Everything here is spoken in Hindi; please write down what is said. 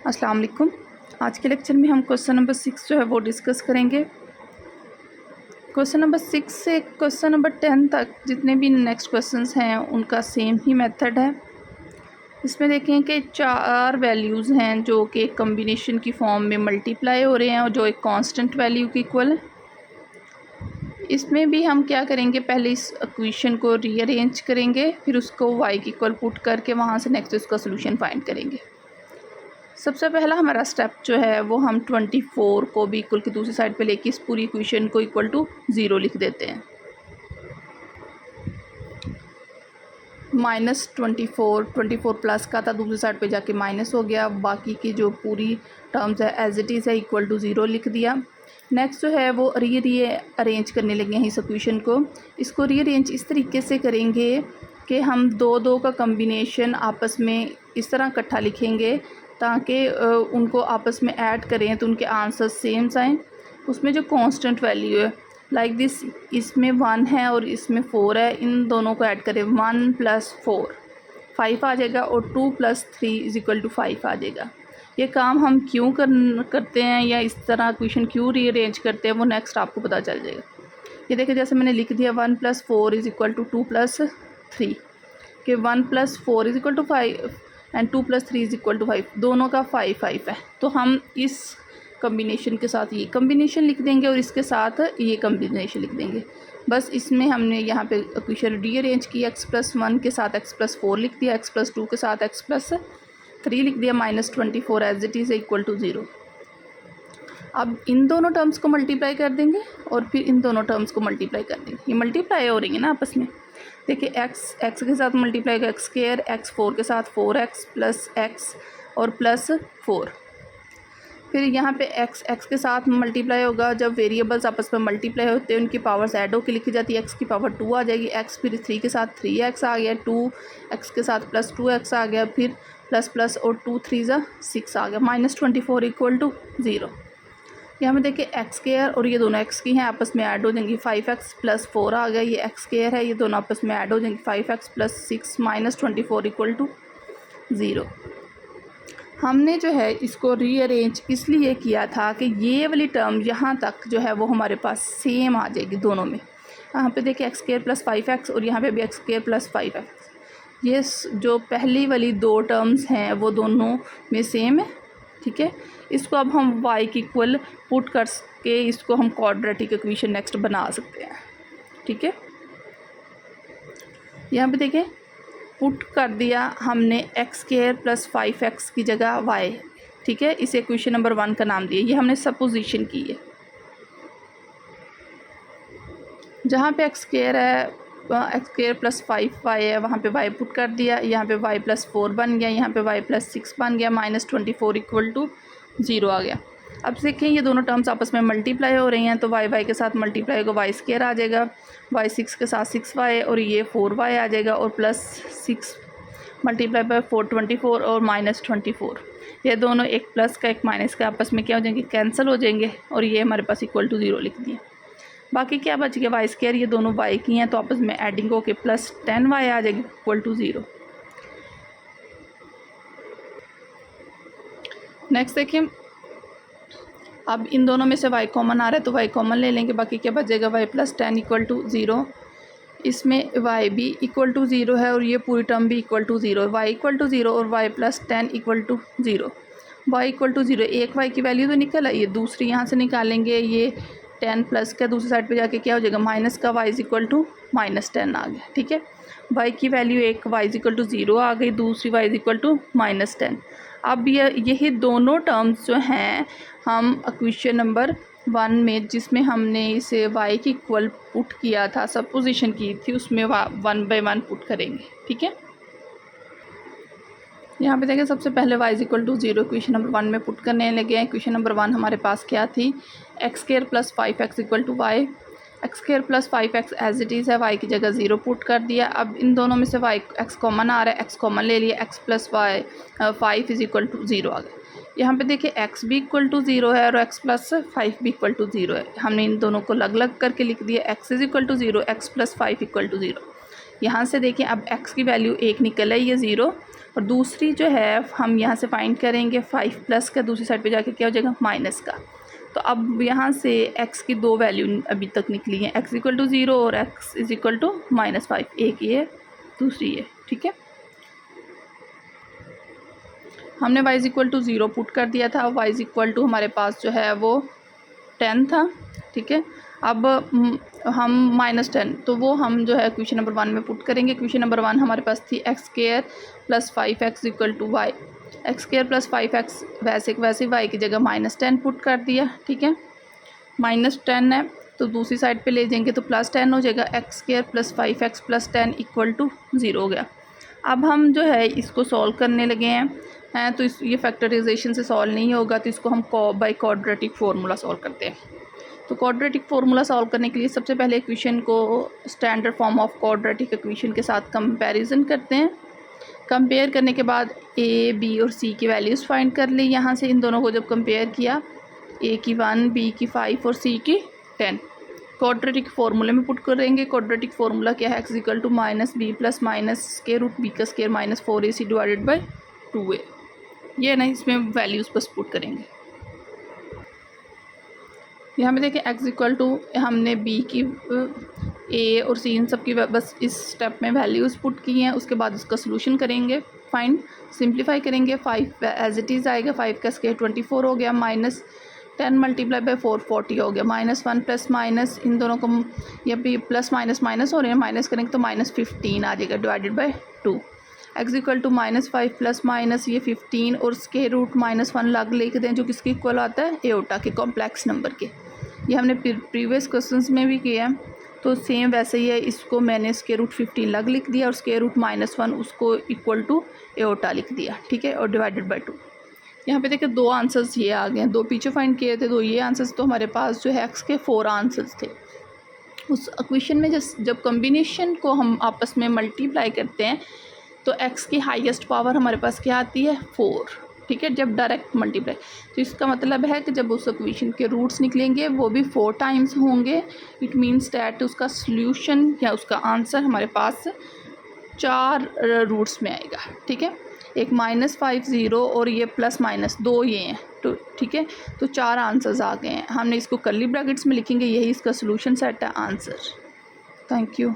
अस्सलाम वालेकुम। आज के लेक्चर में हम क्वेश्चन नंबर 6 जो है वो डिस्कस करेंगे। क्वेश्चन नंबर 6 से क्वेश्चन नंबर 10 तक जितने भी नेक्स्ट क्वेश्चंस हैं उनका सेम ही मेथड है। इसमें देखें कि 4 वैल्यूज़ हैं जो कि एक कम्बिनेशन की फॉर्म में मल्टीप्लाई हो रहे हैं और जो एक कांस्टेंट वैल्यू के इक्वल है। इसमें भी हम क्या करेंगे, पहले इस इक्वेशन को रीअरेंज करेंगे, फिर उसको y के इक्वल पुट करके वहाँ से नेक्स्ट उसका सोल्यूशन फाइंड करेंगे। सबसे पहला हमारा स्टेप जो है वो हम 24 को भी इक्वल की दूसरी साइड पे लेके इस पूरी इक्वेशन को इक्वल टू 0 लिख देते हैं। -24 प्लस का था, दूसरी साइड पे जाके माइनस हो गया, बाकी की जो पूरी टर्म्स है एज इट इज़ है इक्वल टू 0 लिख दिया। नेक्स्ट जो है वो रीअरेंज करने लगे हैं इस इक्वेशन को। इसको रीअरेंज इस तरीके से करेंगे कि हम दो का कम्बिनेशन आपस में इस तरह इकट्ठा लिखेंगे ताकि उनको आपस में ऐड करें तो उनके आंसर सेम आएँ। उसमें जो कांस्टेंट वैल्यू है लाइक दिस, इसमें 1 है और इसमें 4 है, इन दोनों को ऐड करें 1 + 4 5 आ जाएगा और 2 + 3 = 5 आ जाएगा। ये काम हम क्यों करते हैं या इस तरह इक्वेशन क्यों रीअरेंज करते हैं वो नेक्स्ट आपको पता चल जाएगा। ये देखिए जैसे मैंने लिख दिया 1 + 4 = 2 + 3 कि 1 + 4 = 5 एंड 2 + 3 = 5, दोनों का 5 है। तो हम इस कम्बिनेशन के साथ ये कम्बिनेशन लिख देंगे और इसके साथ ये कम्बिनेशन लिख देंगे। बस इसमें हमने यहाँ पे इक्वेशन रीअरेंज की, x+1 के साथ x+4 लिख दिया, x+2 के साथ x+3 लिख दिया, -24 as it is equal to 0। अब इन दोनों टर्म्स को मल्टीप्लाई कर देंगे और फिर इन दोनों टर्म्स को मल्टीप्लाई कर देंगे। ये मल्टीप्लाई हो रही है ना आपस में। देखिए x के साथ मल्टीप्लाई होगा x², x4 के साथ 4x + x और +4। फिर यहाँ पे x के साथ मल्टीप्लाई होगा। जब वेरिएबल्स आपस में मल्टीप्लाई होते हैं उनकी पावर्स ऐड होकर लिखी जाती है, x की पावर 2 आ जाएगी, x फिर 3 के साथ 3x आ गया, 2x के साथ +2x आ गया, फिर प्लस और 2 3 6 आ गया, -24 = 0। यहाँ पे देखिए x² और ये दोनों x की हैं, आपस में ऐड हो जाएंगी, 5x + 4 आ गया, ये x² है, ये दोनों आपस में ऐड हो जाएंगी, 5x + 6 -24 = 0। हमने जो है इसको रीअरेंज इसलिए किया था कि ये वाली टर्म यहाँ तक जो है वो हमारे पास सेम आ जाएगी दोनों में। यहाँ पे देखिए x² + 5x और यहाँ पे भी x² + 5x। ये जो पहली वाली 2 टर्म्स हैं वो दोनों में सेम है, ठीक है। इसको अब हम y के इक्वल पुट करके इसको हम क्वाड्रेटिक इक्वेशन नेक्स्ट बना सकते हैं, ठीक है। यहाँ पे देखें पुट कर दिया हमने x² + 5x की जगह y, ठीक है। इसे इक्वेशन नंबर 1 का नाम दिया। ये हमने सपोजिशन की है। जहाँ पे x² है, x² + 5y है, वहाँ पे y पुट कर दिया, यहाँ पे y + 4 बन गया, यहाँ पे y + 6 बन गया, -24 = 0 आ गया। अब देखें ये दोनों टर्म्स आपस में मल्टीप्लाई हो रही हैं तो y के साथ मल्टीप्लाई होगा, y² आ जाएगा, y 6 के साथ 6y और ये 4y आ जाएगा और +6 × 4 24 और -24। ये दोनों एक प्लस का एक माइनस का आपस में क्या हो जाएंगे, कैंसिल हो जाएंगे और ये हमारे पास = 0 लिख दिए। बाकी क्या बच गया, y², ये दोनों y की हैं तो आपस में एडिंग होके +10y आ जाएगी = 0। नेक्स्ट देखिए, अब इन दोनों में से y कॉमन आ रहा है तो y कॉमन ले लेंगे, बाकी क्या बचेगा, y + 10 = 0। इसमें y भी = 0 है और ये पूरी टर्म भी = 0, y = 0 और y + 10 = 0। y = 0, एक y की वैल्यू तो निकल आई है, दूसरी यहाँ से निकालेंगे, ये 10 प्लस का दूसरी साइड पे जाके क्या हो जाएगा, माइनस का y = -10 आ गया, ठीक है। y की वैल्यू एक y = 0 आ गई, दूसरी y = -10। अब यही दोनों टर्म्स जो हैं हम इक्वेशन नंबर 1 में जिसमें हमने इसे y के इक्वल पुट किया था, सपोजिशन की थी, उसमें 1 बाय 1 पुट करेंगे, ठीक है। यहाँ पे देखें सबसे पहले y = 0 इक्वेशन नंबर 1 में पुट करने लगे हैं। इक्वेशन नंबर 1 हमारे पास क्या थी, x² + 5x = y, x² + 5x as it is है, y की जगह 0 पुट कर दिया। अब इन दोनों में से x कॉमन आ रहा है, x कॉमन ले लिया, x + y 5 = 0 आ गया। यहाँ पे देखिए x भी = 0 है और x + 5 भी = 0 है। हमने इन दोनों को अलग अलग करके लिख दिया, x = 0, x + 5 = 0। यहाँ से देखिए अब x की वैल्यू 1 निकल आई है 0 और दूसरी जो है हम यहाँ से फाइंड करेंगे 5 प्लस का, दूसरी साइड पे जाके क्या हो जाएगा माइनस का। तो अब यहाँ से x की दो वैल्यू अभी तक निकली हैं, x इक्वल टू 0 और x इज इक्वल टू -5, एक ये दूसरी ये, ठीक है। हमने y is equal to 0 put कर दिया था, y इज इक्वल टू हमारे पास जो है वो 10 था, ठीक है। अब हम -10 तो वो हम जो है क्वेश्चन नंबर 1 में पुट करेंगे। क्वेश्चन नंबर 1 हमारे पास थी x² + 5x equal to y, x² + 5x वैसे y की जगह -10 पुट कर दिया, ठीक है। -10 है तो दूसरी साइड पे ले जाएंगे तो +10 हो जाएगा, x² + 5x + 10 इक्वल टू 0 हो गया। अब हम जो है इसको सॉल्व करने लगे हैं तो ये फैक्टराइजेशन से सॉल्व नहीं होगा, तो इसको हम बाय क्वाड्रेटिक फार्मूला सॉल्व करते हैं। तो क्वाड्रेटिक फार्मूला सॉल्व करने के लिए सबसे पहले इक्वेशन को standard form of quadratic equation के साथ कंपैरिजन करते हैं। कंपेयर करने के बाद a, b और c की वैल्यूज़ फाइंड कर ली। यहाँ से इन दोनों को जब कंपेयर किया, a की 1, b की 5 और c की 10 क्वाड्रेटिक फार्मूले में पुट करेंगे। क्वाड्रेटिक फार्मूला क्या है, x equal to -b plus -√b का square -4ac divided by 2a। ये ना इसमें वैल्यूज़ बस पुट करेंगे। यहाँ पे देखें x इक्वल टू हमने b की a और c इन सब की बस इस स्टेप में वैल्यूज़ पुट की हैं। उसके बाद इसका सोल्यूशन करेंगे, फाइंड सिंप्लीफाई करेंगे। 5 एज इट इज़ आएगा, 5 का स्क्वायर 24 हो गया, -10 मल्टीप्लाई बाई 4 40 हो गया, -1 प्लस माइनस इन दोनों को ये भी प्लस माइनस हो रहे हैं, माइनस करेंगे तो -15 आ जाएगा divided by 2। x equal to -5 plus minus ये 15 और स्क्वायर रूट -1 लग लिख दें जो किसके इक्वल आता है, एओटा के कॉम्प्लेक्स नंबर के। ये हमने प्रीवियस क्वेश्चंस में भी किया है, तो सेम वैसे ही है। इसको मैंने स्क्वायर रूट 15 लग लिख दिया और स्क्वायर रूट -1 उसको इक्वल टू एओटा लिख दिया, ठीक है, और डिवाइडेड बाई 2। यहाँ पे देखिए 2 आंसर्स ये आ गए हैं, 2 पीछे फाइंड किए थे, 2 ये आंसर्स। तो हमारे पास जो है x के 4 आंसर्स थे। उस इक्वेशन में जब कम्बिनेशन को हम आपस में मल्टीप्लाई करते हैं तो x की हाईएस्ट पावर हमारे पास क्या आती है, 4, ठीक है, जब डायरेक्ट मल्टीप्लाई। तो इसका मतलब है कि जब उस इक्वेशन के रूट्स निकलेंगे वो भी 4 टाइम्स होंगे। इट मीन्स डैट उसका सॉल्यूशन या उसका आंसर हमारे पास 4 रूट्स में आएगा, ठीक है। एक -5 0 और ये +- 2 ये हैं, तो ठीक है, तो 4 आंसर्स आ गए हैं। हमने इसको कर्ली ब्रैकेट्स में लिखेंगे, यही इसका सॉल्यूशन सेट है, आंसर। Thank you.